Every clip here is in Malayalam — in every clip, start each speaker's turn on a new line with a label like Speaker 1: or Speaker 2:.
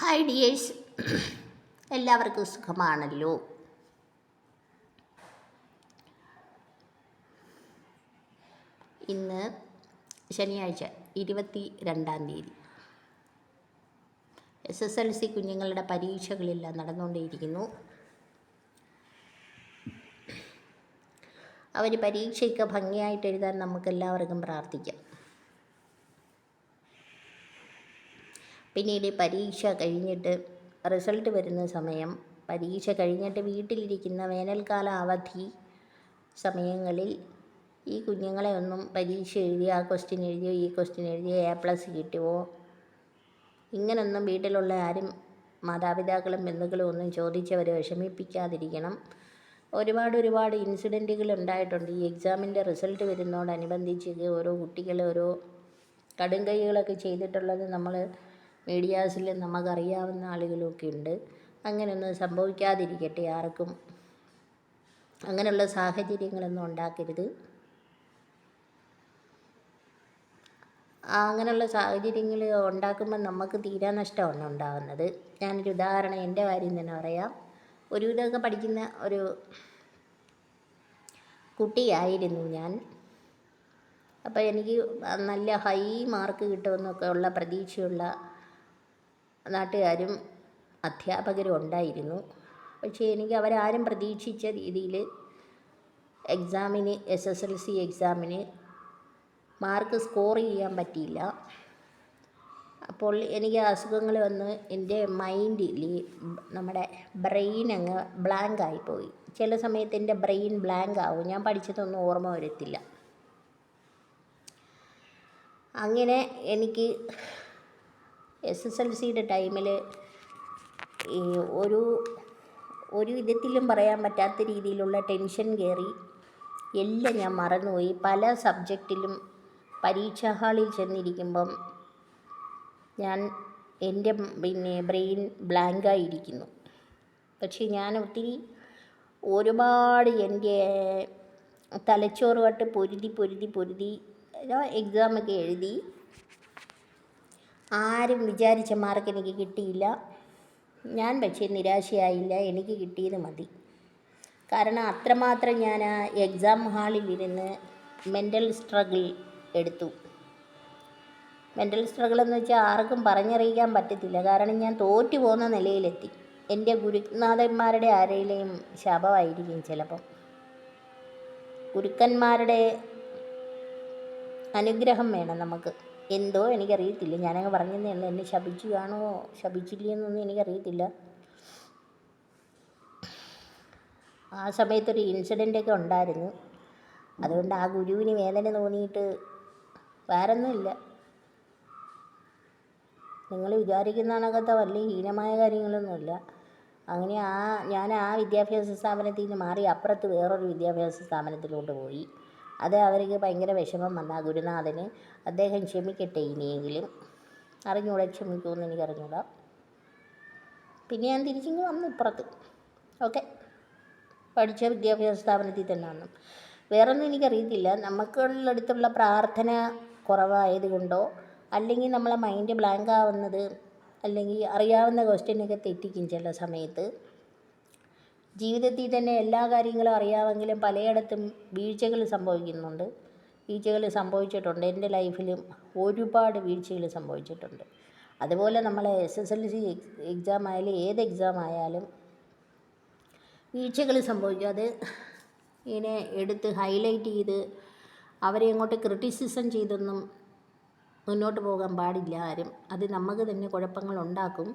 Speaker 1: ഹായ് ഡിയേഴ്സ്, എല്ലാവർക്കും സുഖമാണല്ലോ. ഇന്ന് ശനിയാഴ്ച 22 SSLC കുഞ്ഞുങ്ങളുടെ പരീക്ഷകളെല്ലാം നടന്നുകൊണ്ടേയിരിക്കുന്നു. അവർ പരീക്ഷയൊക്കെ ഭംഗിയായിട്ട് എഴുതാൻ നമുക്കെല്ലാവർക്കും പ്രാർത്ഥിക്കാം. പിന്നീട് പരീക്ഷ കഴിഞ്ഞിട്ട് റിസൾട്ട് വരുന്ന സമയം, പരീക്ഷ കഴിഞ്ഞിട്ട് വീട്ടിലിരിക്കുന്ന വേനൽക്കാല അവധി സമയങ്ങളിൽ ഈ കുഞ്ഞുങ്ങളെ ഒന്നും പരീക്ഷ എഴുതി ആ ക്വസ്റ്റ്യൻ എഴുതിയോ ഈ ക്വസ്റ്റ്യൻ എഴുതിയോ A+ കിട്ടുമോ, ഇങ്ങനൊന്നും വീട്ടിലുള്ള ആരും മാതാപിതാക്കളും ബന്ധുക്കളും ഒന്നും ചോദിച്ചവർ വിഷമിപ്പിക്കാതിരിക്കണം. ഒരുപാട് ഇൻസിഡൻറ്റുകൾ ഉണ്ടായിട്ടുണ്ട്. ഈ എക്സാമിൻ്റെ റിസൾട്ട് വരുന്നതോടനുബന്ധിച്ച് ഓരോ കുട്ടികൾ ഓരോ കടുംകൈകളൊക്കെ ചെയ്തിട്ടുള്ളത് നമ്മൾ മീഡിയാസിൽ നമുക്കറിയാവുന്ന ആളുകളൊക്കെ ഉണ്ട്. അങ്ങനെയൊന്നും സംഭവിക്കാതിരിക്കട്ടെ. ആർക്കും അങ്ങനെയുള്ള സാഹചര്യങ്ങളൊന്നും ഉണ്ടാക്കരുത്. അങ്ങനെയുള്ള സാഹചര്യങ്ങൾ ഉണ്ടാക്കുമ്പോൾ നമുക്ക് തീരാനഷ്ടമാണ് ഉണ്ടാകുന്നത്. ഞാനൊരു ഉദാഹരണം എൻ്റെ കാര്യം തന്നെ പറയാം. ഒരു ഇതൊക്കെ പഠിക്കുന്ന ഒരു കുട്ടിയായിരുന്നു ഞാൻ. അപ്പോൾ എനിക്ക് നല്ല ഹൈ മാർക്ക് കിട്ടുമെന്നൊക്കെ ഉള്ള പ്രതീക്ഷയുള്ള നാട്ടുകാരും അധ്യാപകരും ഉണ്ടായിരുന്നു. പക്ഷേ എനിക്ക് അവരാരും പ്രതീക്ഷിച്ച രീതിയിൽ എക്സാമിന് SSLC എക്സാമിന് മാർക്ക് സ്കോർ ചെയ്യാൻ പറ്റിയില്ല. അപ്പോൾ എനിക്ക് അസുഖങ്ങൾ വന്ന് എൻ്റെ മൈൻഡിൽ നമ്മുടെ ബ്രെയിൻ അങ്ങ് ബ്ലാങ്ക് ആയിപ്പോയി. ചില സമയത്ത് എൻ്റെ ബ്രെയിൻ ബ്ലാങ്ക് ആവും, ഞാൻ പഠിച്ചതൊന്നും ഓർമ്മ വരത്തില്ല. അങ്ങനെ എനിക്ക് SSLCയുടെ ടൈമിൽ ഒരു വിധത്തിലും പറയാൻ പറ്റാത്ത രീതിയിലുള്ള ടെൻഷൻ കയറി. എല്ലാം ഞാൻ മറന്നുപോയി. പല സബ്ജക്റ്റിലും പരീക്ഷാ ഹാളിൽ ചെന്നിരിക്കുമ്പം എൻ്റെ ബ്രെയിൻ ബ്ലാങ്കായിരിക്കുന്നു. പക്ഷേ ഞാൻ ഒരുപാട് എൻ്റെ തലച്ചോറുമായിട്ട് പൊരുതി എക്സാമൊക്കെ എഴുതി. ആരും വിചാരിച്ച മാർക്ക് എനിക്ക് കിട്ടിയില്ല. ഞാൻ പക്ഷേ നിരാശയായില്ല. എനിക്ക് കിട്ടിയത് മതി. കാരണം അത്രമാത്രം ഞാൻ ആ എക്സാം ഹാളിലിരുന്ന് മെൻ്റൽ സ്ട്രഗിൾ എടുത്തു. മെൻ്റൽ സ്ട്രഗിൾ എന്ന് വെച്ചാൽ ആർക്കും പറഞ്ഞറിയിക്കാൻ പറ്റത്തില്ല. കാരണം ഞാൻ തോറ്റു പോകുന്ന നിലയിലെത്തി. എൻ്റെ ഗുരുനാഥന്മാരുടെ ആരെയും ശാപമായിരിക്കും ചിലപ്പം. ഗുരുക്കന്മാരുടെ അനുഗ്രഹം വേണം നമുക്ക്. എന്തോ എനിക്കറിയത്തില്ല, ഞാനങ്ങ് പറഞ്ഞതേ ഉള്ളൂ. എന്നെ ശപിച്ചു കാണോ ശപിച്ചില്ലെന്നൊന്നും എനിക്കറിയത്തില്ല. ആ സമയത്തൊരു ഇൻസിഡൻ്റൊക്കെ ഉണ്ടായിരുന്നു. അതുകൊണ്ട് ആ ഗുരുവിന് വേദന തോന്നിയിട്ട് വേറൊന്നുമില്ല. നിങ്ങൾ വിചാരിക്കുന്ന കണക്കത്തെ വലിയ ഹീനമായ കാര്യങ്ങളൊന്നുമില്ല. അങ്ങനെ ഞാൻ ആ വിദ്യാഭ്യാസ സ്ഥാപനത്തിൽ നിന്ന് മാറി അപ്പുറത്ത് വേറൊരു വിദ്യാഭ്യാസ സ്ഥാപനത്തിലോട്ട് പോയി. അത് അവർക്ക് ഭയങ്കര വിഷമം വന്ന ആ ഗുരുനാഥന്. അദ്ദേഹം ക്ഷമിക്കട്ടെ ഇനിയെങ്കിലും. അറിഞ്ഞൂടാ ക്ഷമിക്കുമെന്ന് എനിക്കറിഞ്ഞൂടാ. പിന്നെ ഞാൻ തിരിച്ചിങ്ങ് വന്നു ഇപ്പുറത്ത്. ഓക്കെ, പഠിച്ച വിദ്യാഭ്യാസ സ്ഥാപനത്തിൽ തന്നെ വന്നു. വേറൊന്നും എനിക്കറിയത്തില്ല. നമുക്കുള്ളടുത്തുള്ള പ്രാർത്ഥന കുറവായത് കൊണ്ടോ, അല്ലെങ്കിൽ നമ്മളെ മൈൻഡ് ബ്ലാങ്ക് ആവുന്നത്, അല്ലെങ്കിൽ അറിയാവുന്ന ക്വസ്റ്റ്യനൊക്കെ തെറ്റിക്കും ചില സമയത്ത്. ജീവിതത്തിൽ തന്നെ എല്ലാ കാര്യങ്ങളും അറിയാമെങ്കിലും പലയിടത്തും വീഴ്ചകൾ സംഭവിക്കുന്നുണ്ട്. വീഴ്ചകൾ സംഭവിച്ചിട്ടുണ്ട്. എൻ്റെ ലൈഫിലും ഒരുപാട് വീഴ്ചകൾ സംഭവിച്ചിട്ടുണ്ട്. അതുപോലെ നമ്മൾ SSLC എക്സാം ആയാലും ഏത് എക്സാം ആയാലും വീഴ്ചകൾ സംഭവിക്കും. അത് ഇങ്ങനെ എടുത്ത് ഹൈലൈറ്റ് ചെയ്ത് അവരെ അങ്ങോട്ട് ക്രിറ്റിസിസം ചെയ്തൊന്നും മുന്നോട്ട് പോകാൻ പാടില്ല ആരും. അത് നമുക്ക് തന്നെ കുഴപ്പങ്ങളുണ്ടാക്കും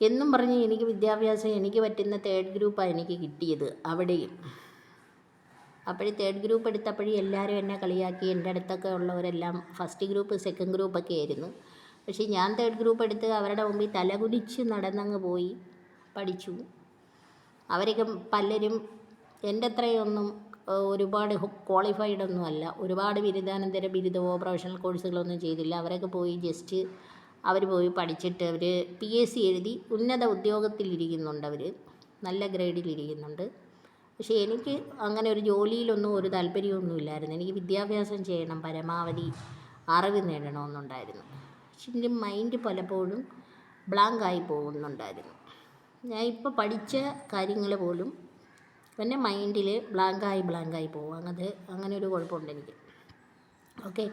Speaker 1: എന്നും പറഞ്ഞ് എനിക്ക് വിദ്യാഭ്യാസം എനിക്ക് പറ്റുന്ന 3rd ഗ്രൂപ്പാണ് എനിക്ക് കിട്ടിയത് അവിടെയും. അപ്പോഴും 3rd ഗ്രൂപ്പ് എടുത്തപ്പോഴും എല്ലാവരും എന്നെ കളിയാക്കി. എൻ്റെ അടുത്തൊക്കെ ഉള്ളവരെല്ലാം 1st ഗ്രൂപ്പ് 2nd ഗ്രൂപ്പൊക്കെ ആയിരുന്നു. പക്ഷേ ഞാൻ 3rd ഗ്രൂപ്പ് എടുത്ത് അവരുടെ മുമ്പിൽ തലകുനിച്ച് നടന്നങ്ങ് പോയി പഠിച്ചു. അവരൊക്കെ പലരും എൻ്റെ അത്രയൊന്നും ഒരുപാട് ക്വാളിഫൈഡ് അല്ല. ഒരുപാട് ബിരുദാനന്തര ബിരുദമോ പ്രൊഫഷണൽ കോഴ്സുകളൊന്നും ചെയ്തില്ല. അവരൊക്കെ പോയി ജസ്റ്റ് അവർ പോയി പഠിച്ചിട്ട് അവർ PSC എഴുതി ഉന്നത ഉദ്യോഗത്തിലിരിക്കുന്നുണ്ട്. അവർ നല്ല ഗ്രേഡിലിരിക്കുന്നുണ്ട്. പക്ഷേ എനിക്ക് അങ്ങനെ ഒരു ജോലിയിലൊന്നും ഒരു താല്പര്യമൊന്നുമില്ലായിരുന്നു. എനിക്ക് വിദ്യാഭ്യാസം ചെയ്യണം, പരമാവധി അറിവ് നേടണമെന്നുണ്ടായിരുന്നു. പക്ഷെ എൻ്റെ മൈൻഡ് പലപ്പോഴും ബ്ലാങ്കായി പോകുന്നുണ്ടായിരുന്നു. ഞാൻ ഇപ്പോൾ പഠിച്ച കാര്യങ്ങൾ പോലും പിന്നെ മൈൻഡിൽ ബ്ലാങ്കായി പോകും. അങ്ങനെ ഒരു കുഴപ്പമുണ്ട് എനിക്ക്. ഓക്കെ.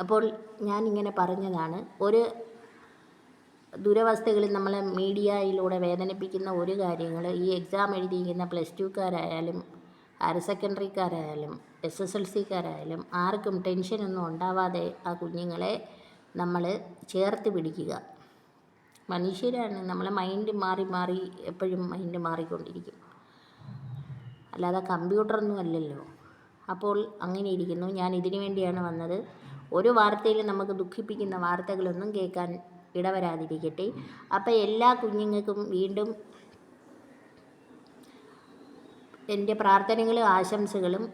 Speaker 1: അപ്പോൾ ഞാനിങ്ങനെ പറഞ്ഞതാണ്, ഒരു ദുരവസ്ഥകളിൽ നമ്മളെ മീഡിയയിലൂടെ വേദനിപ്പിക്കുന്ന ഒരു കാര്യങ്ങൾ, ഈ എക്സാം എഴുതിയിരിക്കുന്ന പ്ലസ് ടുക്കാരായാലും ഹയർ സെക്കൻഡറിക്കാരായാലും SSLCക്കാരായാലും ആർക്കും ടെൻഷനൊന്നും ഉണ്ടാവാതെ ആ കുഞ്ഞുങ്ങളെ നമ്മൾ ചേർത്ത് പിടിക്കുക. മനുഷ്യരാണ്, നമ്മളെ മൈൻഡ് മാറി എപ്പോഴും മൈൻഡ് മാറിക്കൊണ്ടിരിക്കും, അല്ലാതെ കമ്പ്യൂട്ടറൊന്നും അല്ലല്ലോ. അപ്പോൾ അങ്ങനെ ഇരിക്കുന്നു. ഞാൻ ഇതിനു വേണ്ടിയാണ് വന്നത്. ഒരു വാർത്തയിലും നമുക്ക് ദുഃഖിപ്പിക്കുന്ന വാർത്തകളൊന്നും കേൾക്കാൻ ഇടവരാതിരിക്കട്ടെ. അപ്പോൾ എല്ലാ കുഞ്ഞുങ്ങൾക്കും വീണ്ടും എൻ്റെ പ്രാർത്ഥനകളും ആശംസകളും.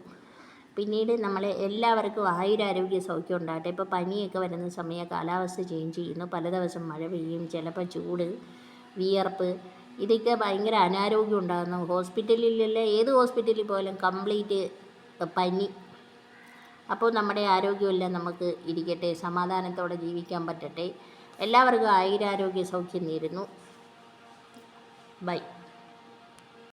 Speaker 1: പിന്നീട് നമ്മളെ എല്ലാവർക്കും ആയുരാരോഗ്യ സൗഖ്യം ഉണ്ടാകട്ടെ. ഇപ്പോൾ പനിയൊക്കെ വരുന്ന സമയം കാലാവസ്ഥ ചേഞ്ച് ചെയ്യുന്നു. പല ദിവസം മഴ പെയ്യും, ചിലപ്പോൾ ചൂട്, വിയർപ്പ്, ഇതൊക്കെ ഭയങ്കര അനാരോഗ്യം ഉണ്ടാകുന്നു. ഹോസ്പിറ്റലിലല്ലേ, ഏത് ഹോസ്പിറ്റലിൽ പോയാലും കംപ്ലീറ്റ് പനി. അപ്പോൾ നമ്മുടെ ആരോഗ്യമെല്ലാം നമുക്ക് ഇരിക്കട്ടെ, സമാധാനത്തോടെ ജീവിക്കാൻ പറ്റട്ടെ. എല്ലാവർക്കും ആയുരാരോഗ്യ സൗഖ്യം നേരുന്നു. ബൈ.